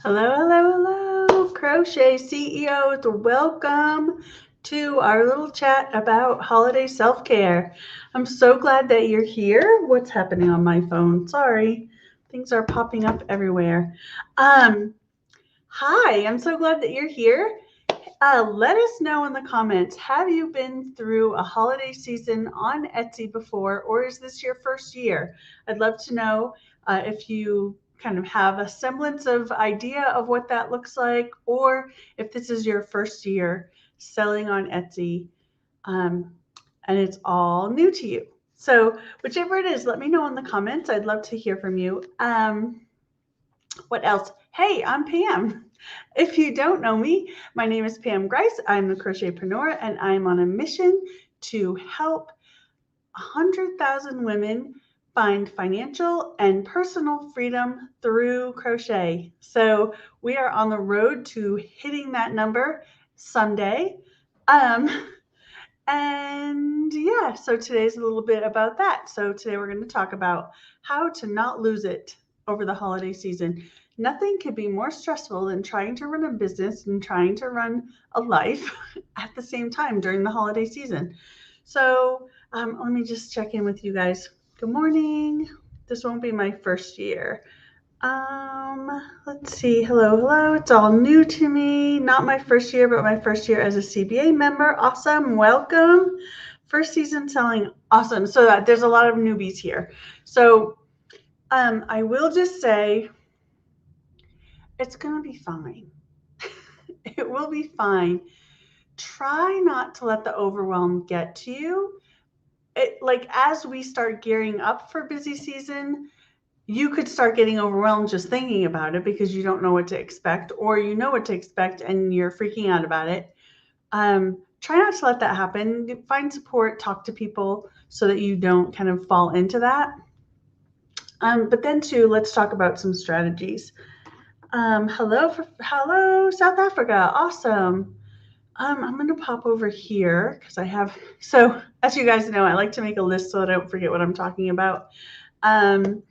Hello, hello, hello, Crochet CEOs. Welcome to our little chat about holiday self-care. I'm so glad that you're here. What's happening on my phone? Sorry, things are popping up everywhere. Um, Hi, I'm so glad that you're here. Let us know in the comments, have you been through a holiday season on Etsy before, or is this your first year? I'd love to know if you kind of have a semblance of idea of what that looks like, or if this is your first year selling on Etsy, um, and it's all new to you. So whichever it is, let me know in the comments. I'd love to hear from you. What else? Hey, I'm Pam. If you don't know me, my name is Pam Grice. I'm the Crochetpreneur, and I'm on a mission to help 100,000 women find financial and personal freedom through crochet. So we are on the road to hitting that number someday. Um, and yeah, so today's a little bit about that. So today we're going to talk about how to not lose it over the holiday season. Nothing could be more stressful than trying to run a business and trying to run a life at the same time during the holiday season. So let me just check in with you guys. Good morning. This won't be my first year. Let's see. Hello, hello. It's all new to me. Not my first year, but my first year as a CBA member. Awesome. Welcome. First season selling. Awesome. So there's a lot of newbies here. So I will just say it's going to be fine. It will be fine. Try not to let the overwhelm get to you. Like as we start gearing up for busy season, you could start getting overwhelmed just thinking about it because you don't know what to expect, or you know what to expect and you're freaking out about it. Try not to let that happen. Find support, talk to people so that you don't kind of fall into that. But then, too, let's talk about some strategies. Hello, South Africa. Awesome. I'm going to pop over here because I have, so as you guys know, I like to make a list so that I don't forget what I'm talking about. Um,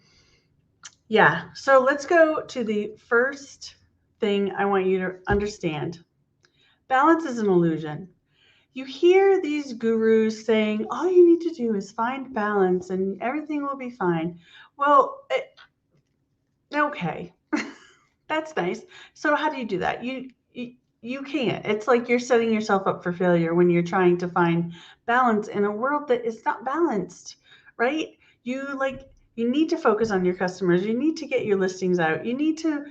Yeah. So let's go to the first thing I want you to understand. Balance is an illusion. You hear these gurus saying all you need to do is find balance and everything will be fine. Well, okay. That's nice. So how do you do that? You can't. It's like you're setting yourself up for failure when you're trying to find balance in a world that is not balanced, right? You need to focus on your customers. You need to get your listings out. You need to,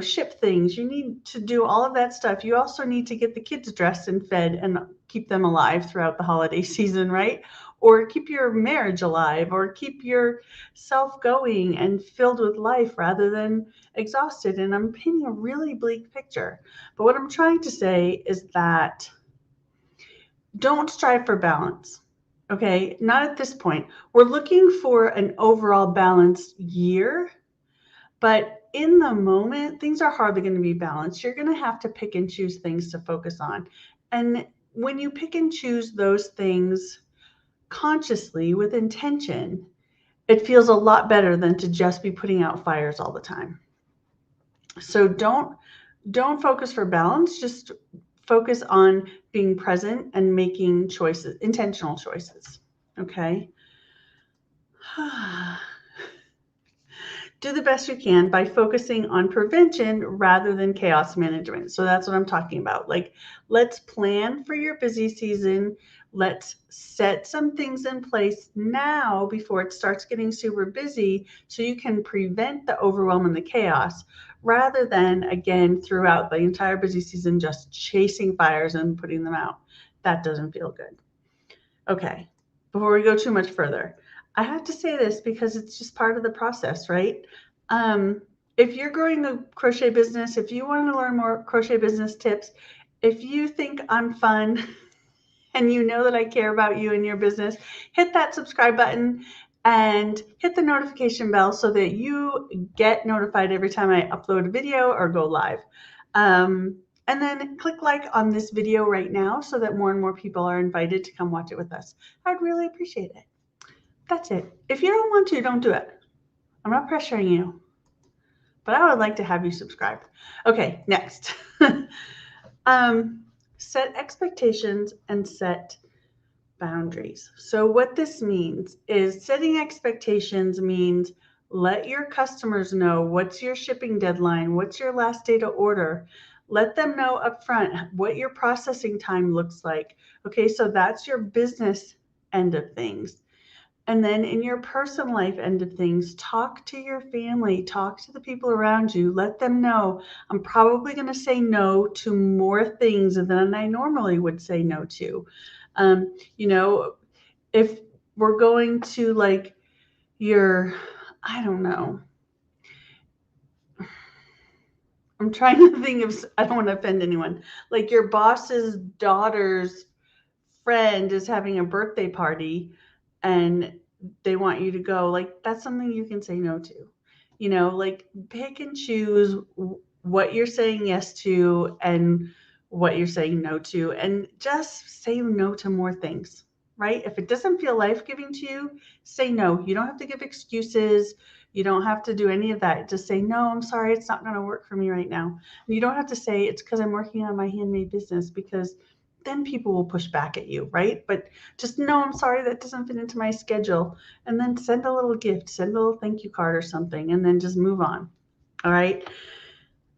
ship things. You need to do all of that stuff. You also need to get the kids dressed and fed and keep them alive throughout the holiday season, right? Or keep your marriage alive, or keep yourself going and filled with life rather than exhausted. And I'm painting a really bleak picture. But what I'm trying to say is that don't strive for balance. Okay, not at this point. We're looking for an overall balanced year, but in the moment, things are hardly going to be balanced. You're going to have to pick and choose things to focus on. And when you pick and choose those things consciously with intention, it feels a lot better than to just be putting out fires all the time. So don't focus for balance, just focus on being present and making choices, intentional choices. Okay? Do the best you can by focusing on prevention rather than chaos management. So that's what I'm talking about. Like, let's plan for your busy season. Let's set some things in place now before it starts getting super busy so you can prevent the overwhelm and the chaos rather than, again, throughout the entire busy season, just chasing fires and putting them out. That doesn't feel good. Okay, before we go too much further, I have to say this because it's just part of the process, right? Um, if you're growing a crochet business, if you want to learn more crochet business tips, if you think I'm fun and you know that I care about you and your business, hit that subscribe button and hit the notification bell so that you get notified every time I upload a video or go live. And then click like on this video right now so that more and more people are invited to come watch it with us. I'd really appreciate it. That's it. If you don't want to, don't do it. I'm not pressuring you. but I would like to have you subscribe. Okay, next. Set expectations and set boundaries. So what this means is setting expectations means let your customers know what's your shipping deadline, what's your last day to order. Let them know upfront what your processing time looks like. Okay, so that's your business end of things. And then in your personal life end of things, talk to your family, talk to the people around you, let them know I'm probably going to say no to more things than I normally would say no to. You know, if we're going to like your, I don't know, I'm trying to think of, I don't want to offend anyone, like your boss's daughter's friend is having a birthday party and they want you to go, like that's something you can say no to. Like pick and choose what you're saying yes to and what you're saying no to, and just say no to more things, right? If it doesn't feel life-giving to you, say no. You don't have to give excuses. You don't have to do any of that. Just say, no, I'm sorry, it's not going to work for me right now. And you don't have to say it's because I'm working on my handmade business, because then people will push back at you, right? But just no, I'm sorry, that doesn't fit into my schedule. And then send a little gift, send a little thank you card or something, and then just move on. All right.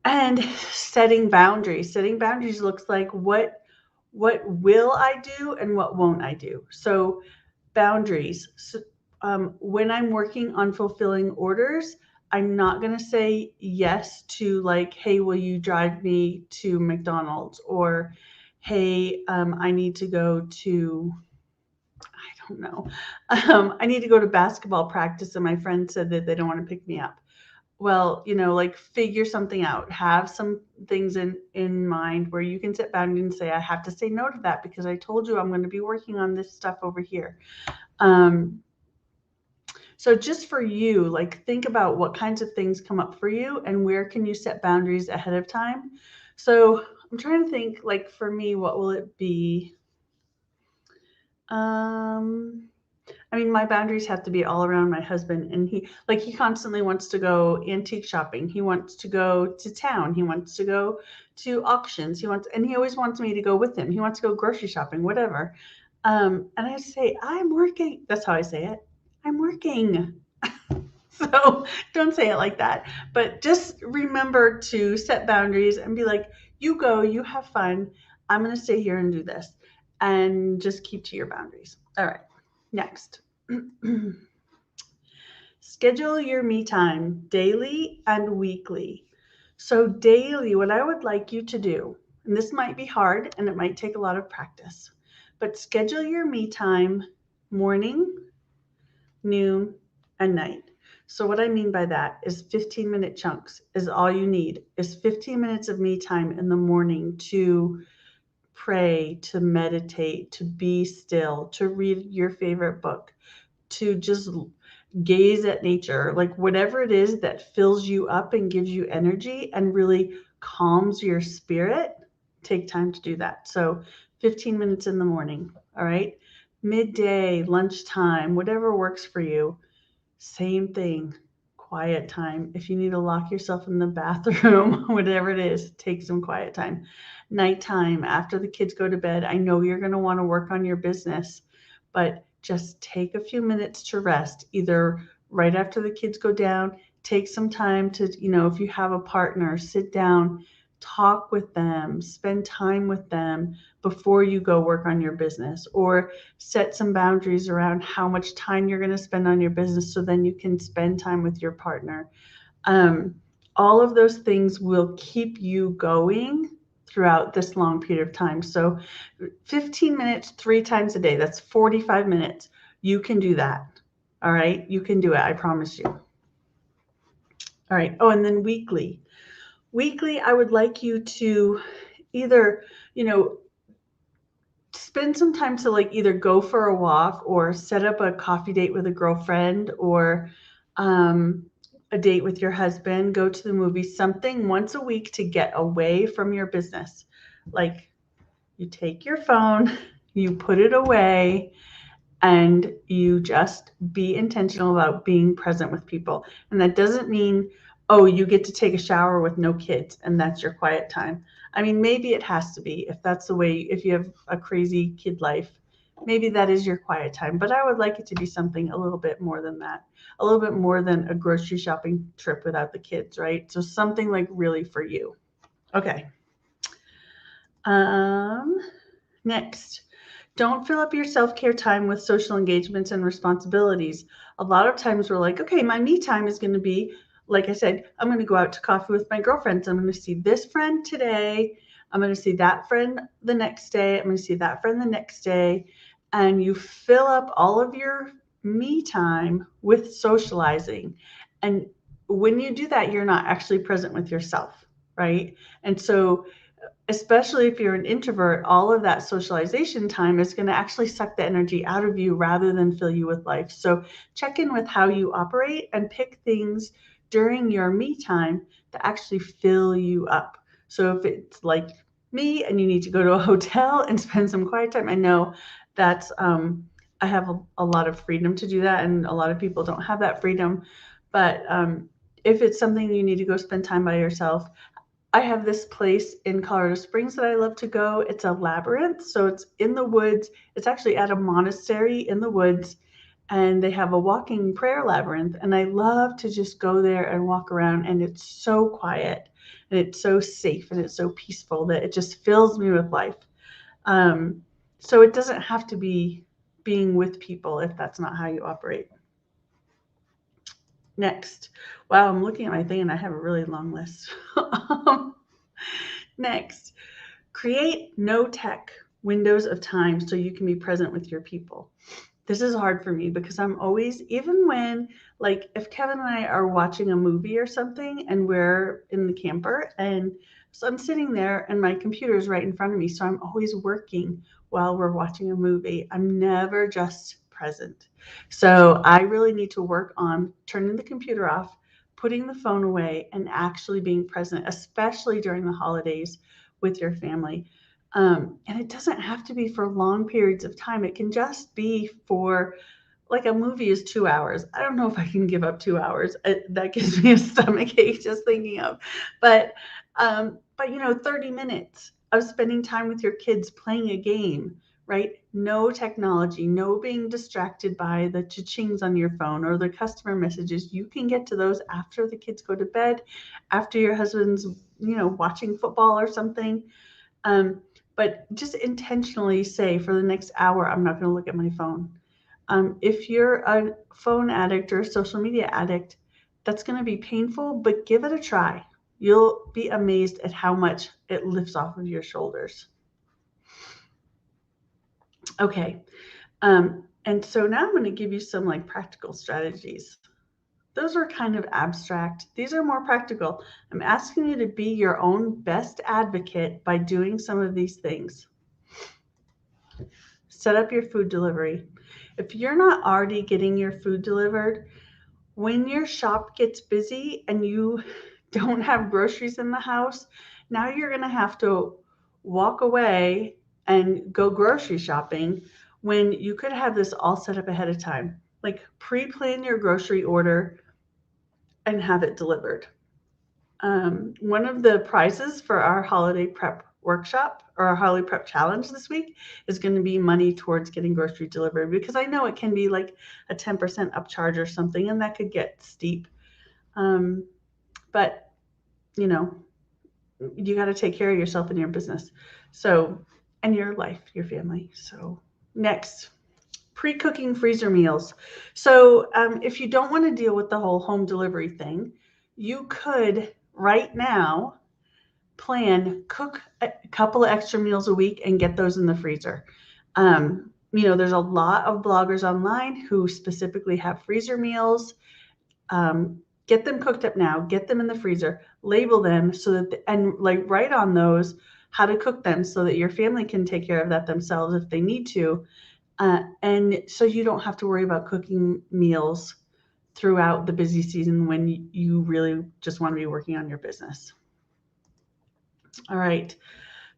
And setting boundaries. Setting boundaries looks like what will I do and what won't I do? So boundaries. So, when I'm working on fulfilling orders, I'm not going to say yes to like, hey, will you drive me to McDonald's? Or, hey, I need to go to, I don't know, I need to go to basketball practice and my friend said that they don't want to pick me up. Well, like figure something out, have some things in mind where you can set boundaries and say, I have to say no to that because I told you I'm going to be working on this stuff over here. So just for you, like think about what kinds of things come up for you and where can you set boundaries ahead of time. So I'm trying to think, like for me, what will it be? I mean, my boundaries have to be all around my husband, and he constantly wants to go antique shopping. He wants to go to town. He wants to go to auctions. And he always wants me to go with him. He wants to go grocery shopping, whatever. And I say, I'm working. That's how I say it. I'm working. So don't say it like that, but just remember to set boundaries and be like, you go, you have fun. I'm going to stay here and do this, and just keep to your boundaries. All right. Next. Schedule your me time daily and weekly. So daily, what I would like you to do, and this might be hard and it might take a lot of practice, but schedule your me time morning, noon, and night. So what I mean by that is 15-minute chunks is all you need, is 15 minutes of me time in the morning to pray, to meditate, to be still, to read your favorite book, to just gaze at nature, like whatever it is that fills you up and gives you energy and really calms your spirit, take time to do that. So 15 minutes in the morning, all right? Midday, lunchtime, whatever works for you. Same thing, quiet time. If you need to lock yourself in the bathroom, whatever it is, take some quiet time. Nighttime, after the kids go to bed, I know you're going to want to work on your business, but just take a few minutes to rest, either right after the kids go down, take some time to, if you have a partner, sit down, talk with them, spend time with them before you go work on your business, or set some boundaries around how much time you're going to spend on your business so then you can spend time with your partner. All of those things will keep you going throughout this long period of time. So 15 minutes, 3 times a day, that's 45 minutes. You can do that. All right. You can do it. I promise you. All right. Oh, and then weekly. Weekly, I would like you to either, spend some time to like either go for a walk or set up a coffee date with a girlfriend, or a date with your husband, go to the movies, something once a week to get away from your business. Like you take your phone, you put it away, and you just be intentional about being present with people. And that doesn't mean oh, you get to take a shower with no kids and that's your quiet time. I mean, maybe it has to be if that's the way, if you have a crazy kid life, maybe that is your quiet time. But I would like it to be something a little bit more than that, a little bit more than a grocery shopping trip without the kids, right? So something like really for you. Okay. Next, don't fill up your self-care time with social engagements and responsibilities. A lot of times we're like, okay, my me time is going to be, like I said, I'm going to go out to coffee with my girlfriends. I'm going to see this friend today. I'm going to see that friend the next day. I'm going to see that friend the next day. And you fill up all of your me time with socializing. And when you do that, you're not actually present with yourself, right? And so especially if you're an introvert, all of that socialization time is going to actually suck the energy out of you rather than fill you with life. So check in with how you operate and pick things during your me time to actually fill you up. So if it's like me and you need to go to a hotel and spend some quiet time, I know that's I have a lot of freedom to do that, and a lot of people don't have that freedom. But if it's something you need to go spend time by yourself, I have this place in Colorado Springs that I love to go. It's a labyrinth, so it's in the woods. It's actually at a monastery in the woods, and they have a walking prayer labyrinth. And I love to just go there and walk around, and it's so quiet, and it's so safe, and it's so peaceful that it just fills me with life. So it doesn't have to be being with people if that's not how you operate. Next. Wow, I'm looking at my thing and I have a really long list. Next, create no tech windows of time so you can be present with your people. This is hard for me because I'm always, even when, like, if Kevin and I are watching a movie or something and we're in the camper, and so I'm sitting there and my computer is right in front of me. So I'm always working while we're watching a movie. I'm never just present. So I really need to work on turning the computer off, putting the phone away, and actually being present, especially during the holidays with your family. And it doesn't have to be for long periods of time. It can just be for, like, a movie is 2 hours. I don't know if I can give up 2 hours. That gives me a stomach ache just thinking of. But 30 minutes of spending time with your kids playing a game, right? No technology, no being distracted by the cha-chings on your phone or the customer messages. You can get to those after the kids go to bed, after your husband's, watching football or something. But just intentionally say, for the next hour, I'm not going to look at my phone. If you're a phone addict or a social media addict, that's going to be painful, but give it a try. You'll be amazed at how much it lifts off of your shoulders. Okay. And so now I'm going to give you some like practical strategies. Those are kind of abstract. These are more practical. I'm asking you to be your own best advocate by doing some of these things. Set up your food delivery. If you're not already getting your food delivered, when your shop gets busy and you don't have groceries in the house, now you're going to have to walk away and go grocery shopping when you could have this all set up ahead of time. Like, pre-plan your grocery order and have it delivered. One of the prizes for our holiday prep workshop or our holiday prep challenge this week is going to be money towards getting grocery delivered, because I know it can be like a 10% upcharge or something, and that could get steep. But you got to take care of yourself and your business. So, and your life, your family. So next, pre-cooking freezer meals. So if you don't want to deal with the whole home delivery thing, you could right now cook a couple of extra meals a week and get those in the freezer. There's a lot of bloggers online who specifically have freezer meals. Get them cooked up now, get them in the freezer, label them so that, and like write on those how to cook them so that your family can take care of that themselves if they need to. And so you don't have to worry about cooking meals throughout the busy season when you really just want to be working on your business. All right.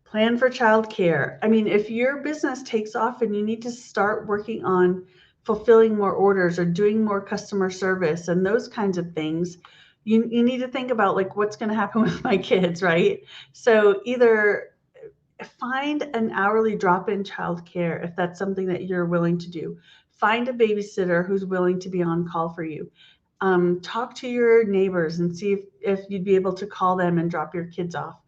Plan for childcare. I mean, if your business takes off and you need to start working on fulfilling more orders or doing more customer service and those kinds of things, you need to think about like what's going to happen with my kids, right? So either find an hourly drop-in childcare if that's something that you're willing to do. Find a babysitter who's willing to be on call for you. Talk to your neighbors and see if you'd be able to call them and drop your kids off.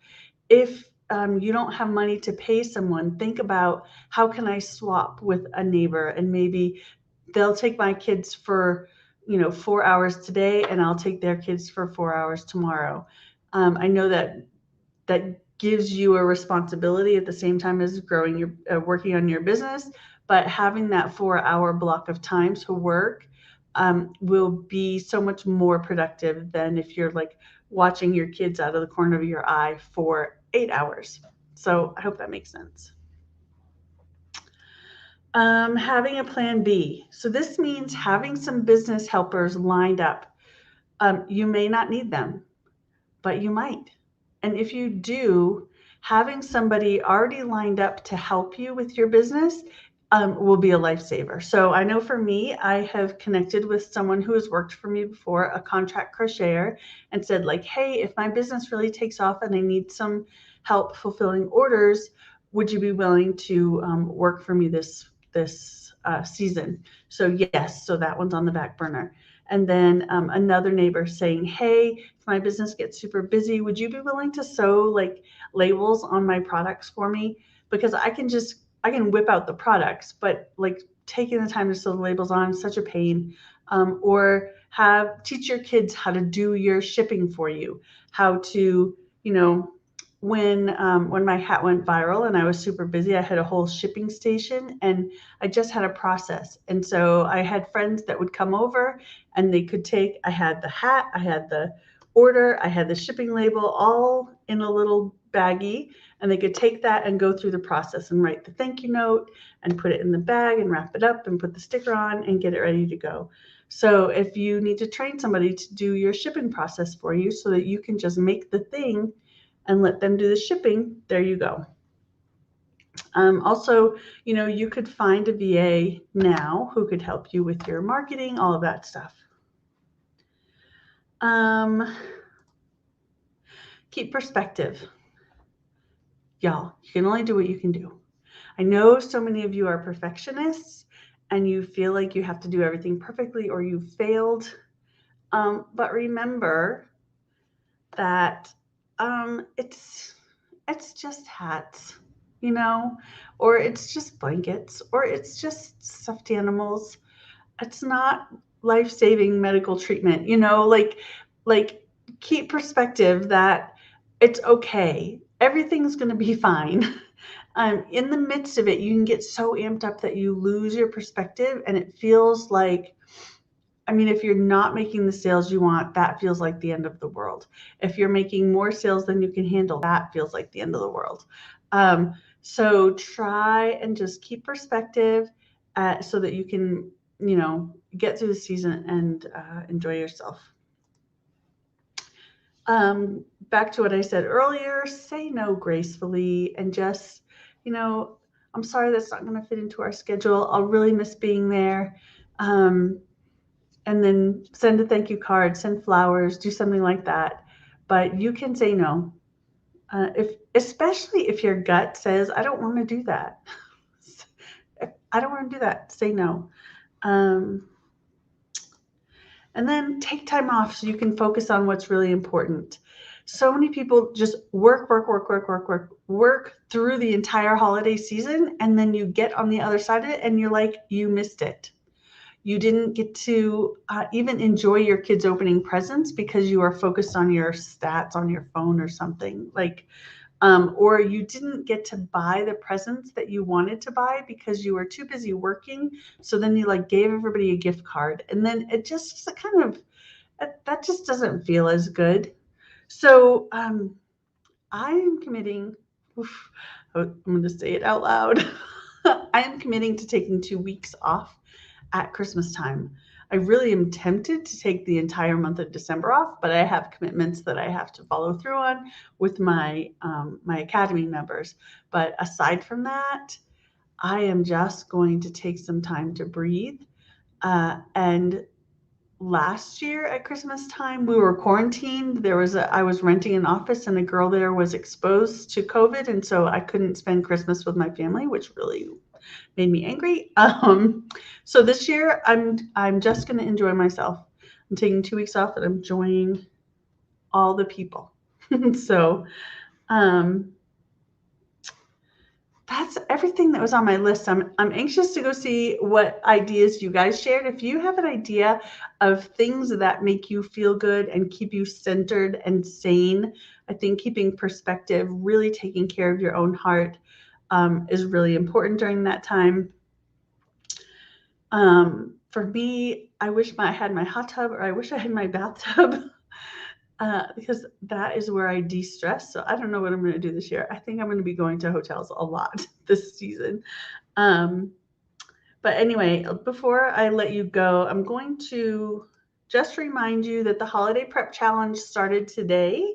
If you don't have money to pay someone, think about how can I swap with a neighbor, and maybe they'll take my kids for 4 hours today and I'll take their kids for 4 hours tomorrow. I know that gives you a responsibility at the same time as growing your working on your business, but having that 4-hour block of time to work will be so much more productive than if you're like watching your kids out of the corner of your eye for 8 hours. So I hope that makes sense. Having a plan B. So this means having some business helpers lined up. You may not need them, but you might. And if you do, having somebody already lined up to help you with your business will be a lifesaver. So I know for me, I have connected with someone who has worked for me before, a contract crocheter, and said like, hey, if my business really takes off and I need some help fulfilling orders, would you be willing to work for me this season? So yes, so that one's on the back burner. And then another neighbor saying, hey, if my business gets super busy, would you be willing to sew like labels on my products for me? Because I can whip out the products, but like taking the time to sew the labels on is such a pain. Or teach your kids how to do your shipping for you, how to, when my hat went viral and I was super busy, I had a whole shipping station and I just had a process. And so I had friends that would come over and they could I had the hat, I had the order, I had the shipping label all in a little baggie, and they could take that and go through the process and write the thank you note and put it in the bag and wrap it up and put the sticker on and get it ready to go. So if you need to train somebody to do your shipping process for you so that you can just make the thing and let them do the shipping, there you go. Also, you could find a VA now who could help you with your marketing, all of that stuff. Keep perspective. Y'all, you can only do what you can do. I know so many of you are perfectionists and you feel like you have to do everything perfectly or you failed. But remember that it's just hats, or it's just blankets, or it's just stuffed animals. It's not life-saving medical treatment, like keep perspective that it's okay. Everything's going to be fine. In the midst of it, you can get so amped up that you lose your perspective and it feels like, if you're not making the sales you want, that feels like the end of the world. If you're making more sales than you can handle, that feels like the end of the world. So try and just keep perspective so that you can, get through the season and enjoy yourself. Back to what I said earlier, say no gracefully and just, I'm sorry that's not going to fit into our schedule. I'll really miss being there. And then send a thank you card, send flowers, do something like that. But you can say no. Especially if your gut says, I don't want to do that. I don't want to do that. Say no. And then take time off so you can focus on what's really important. So many people just work through the entire holiday season. And then you get on the other side of it and you're like, you missed it. You didn't get to even enjoy your kids opening presents because you are focused on your stats on your phone or something or you didn't get to buy the presents that you wanted to buy because you were too busy working. So then you gave everybody a gift card and then it just that just doesn't feel as good. So I am committing, I'm going to say it out loud. I am committing to taking 2 weeks off at Christmas time. I really am tempted to take the entire month of December off, but I have commitments that I have to follow through on with my Academy members. But aside from that, I am just going to take some time to breathe and last year at Christmas time, we were quarantined. I was renting an office and a girl there was exposed to COVID. And so I couldn't spend Christmas with my family, which really made me angry. So this year I'm just going to enjoy myself. I'm taking 2 weeks off and I'm enjoying all the people. So, that's everything that was on my list. I'm anxious to go see what ideas you guys shared. If you have an idea of things that make you feel good and keep you centered and sane, I think keeping perspective, really taking care of your own heart, is really important during that time. For me, I wish I had my hot tub, or I wish I had my bathtub. Because that is where I de-stress. So I don't know what I'm going to do this year. I think I'm going to be going to hotels a lot this season. But anyway, before I let you go, I'm going to just remind you that the Holiday Prep Challenge started today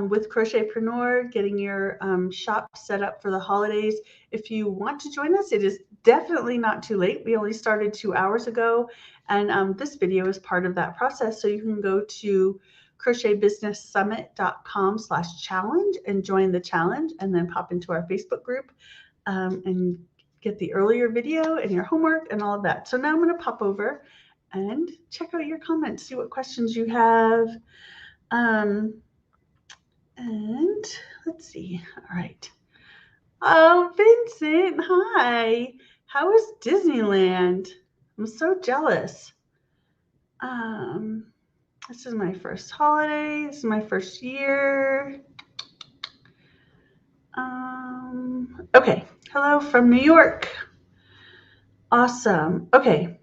with Crochetpreneur, getting your shop set up for the holidays. If you want to join us, it is definitely not too late. We only started 2 hours ago, and this video is part of that process. So you can go to crochetbusinesssummit.com/challenge and join the challenge, and then pop into our Facebook group and get the earlier video and your homework and all of that. So now I'm going to pop over and check out your comments, see what questions you have. And let's see. All right. Oh, Vincent, hi. How was Disneyland? I'm so jealous. This is my first holiday. This is my first year. Okay. Hello from New York. Awesome. Okay.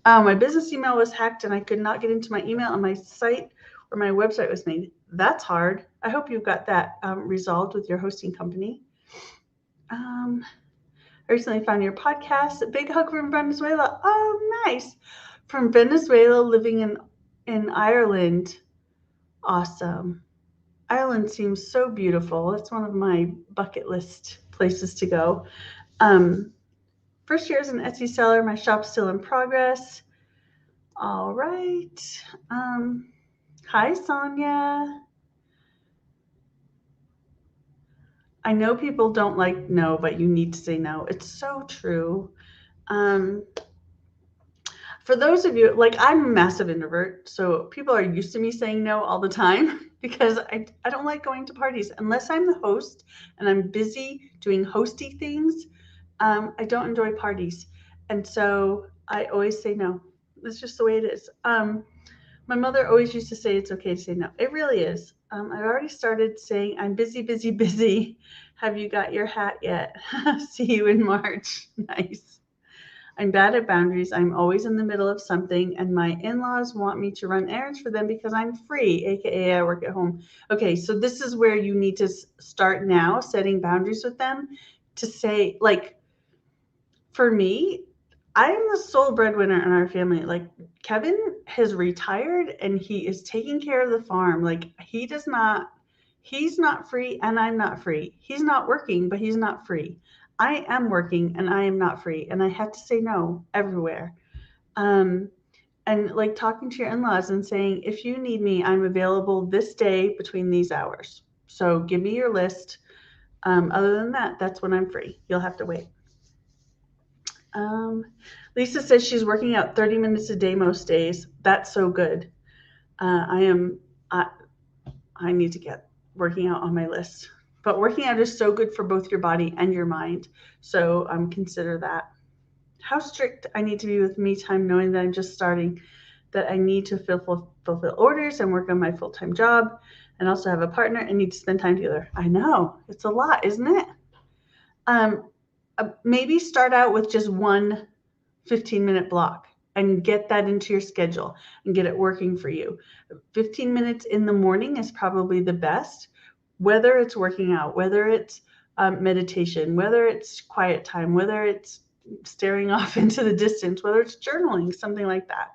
My business email was hacked and I could not get into my email on my site where my website was made. That's hard. I hope you've got that resolved with your hosting company. I recently found your podcast. A big hug from Venezuela. Oh, nice. From Venezuela, living in Ireland. Awesome. Ireland seems so beautiful. It's one of my bucket list places to go. First year as an Etsy seller. My shop's still in progress. All right. Hi, Sonia. I know people don't like no, but you need to say no. It's so true. For those of you, like, I'm a massive introvert, so people are used to me saying no all the time because I don't like going to parties unless I'm the host and I'm busy doing hosty things. I don't enjoy parties. And so I always say no. That's just the way it is. My mother always used to say it's okay to say no. It really is. I've already started saying I'm busy, busy, busy. Have you got your hat yet? See you in March. Nice. I'm bad at boundaries. I'm always in the middle of something, and my in-laws want me to run errands for them because I'm free, aka I work at home. Okay, so this is where you need to start now, setting boundaries with them, to say, like, for me, I am the sole breadwinner in our family. Like, Kevin has retired and he is taking care of the farm. Like, he's not free and I'm not free. He's not working, but he's not free. I am working and I am not free, and I have to say no everywhere. And like talking to your in-laws and saying, if you need me, I'm available this day between these hours. So give me your list. Other than that, that's when I'm free. You'll have to wait. Lisa says she's working out 30 minutes a day most days. That's so good. I need to get working out on my list. But working out is so good for both your body and your mind. So consider that. How strict I need to be with me time, knowing that I'm just starting, that I need to fulfill orders and work on my full-time job, and also have a partner and need to spend time together. I know. It's a lot, isn't it? Maybe start out with just one 15-minute block and get that into your schedule and get it working for you. 15 minutes in the morning is probably the best, whether it's working out, whether it's meditation, whether it's quiet time, whether it's staring off into the distance, whether it's journaling, something like that.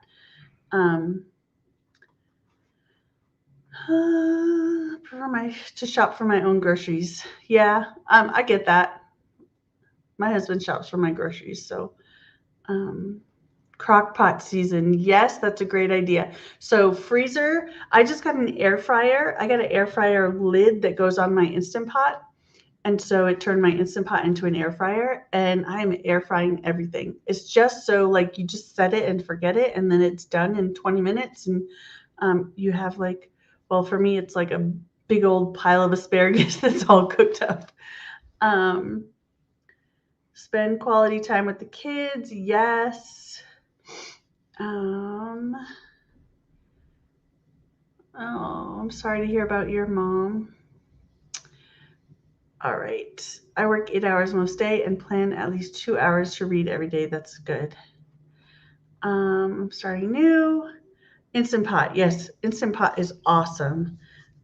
To shop for my own groceries. Yeah, I get that. My husband shops for my groceries, so Crock pot season. Yes, that's a great idea. So freezer, I just got an air fryer. I got an air fryer lid that goes on my Instant Pot. And so it turned my Instant Pot into an air fryer, and I'm air frying everything. It's just so like you just set it and forget it, and then it's done in 20 minutes. And you have like, well, for me, it's like a big old pile of asparagus that's all cooked up. Spend quality time with the kids. Yes. Oh, I'm sorry to hear about your mom. All right. I work 8 hours most day and plan at least 2 hours to read every day. That's good. I'm starting new. Instant Pot. Yes, Instant Pot is awesome.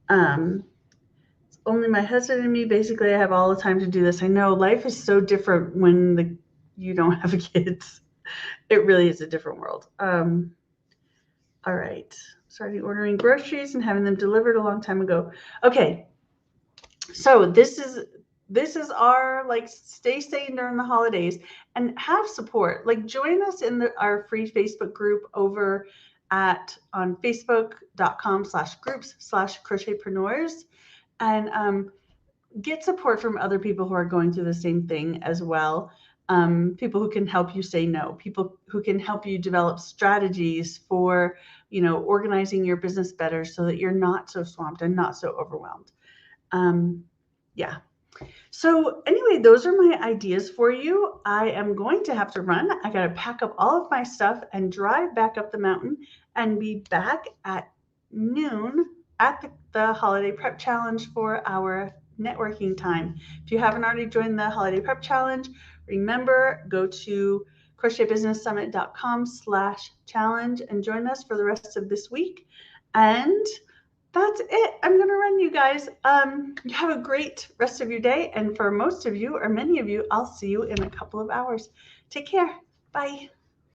It's only my husband and me. Basically, I have all the time to do this. I know life is so different when you don't have kids. It really is a different world. All right. Starting ordering groceries and having them delivered a long time ago. Okay. So this is our like stay sane during the holidays and have support. Like join us in our free Facebook group over on facebook.com/groups/crochetpreneurs and get support from other people who are going through the same thing as well. People who can help you say no, people who can help you develop strategies for, organizing your business better so that you're not so swamped and not so overwhelmed. Yeah. So anyway, those are my ideas for you. I am going to have to run. I got to pack up all of my stuff and drive back up the mountain and be back at noon at the Holiday Prep Challenge for our networking time. If you haven't already joined the Holiday Prep Challenge, remember, go to crochetbusinesssummit.com/challenge and join us for the rest of this week. And that's it. I'm going to run, you guys. You have a great rest of your day. And for most of you, or many of you, I'll see you in a couple of hours. Take care. Bye.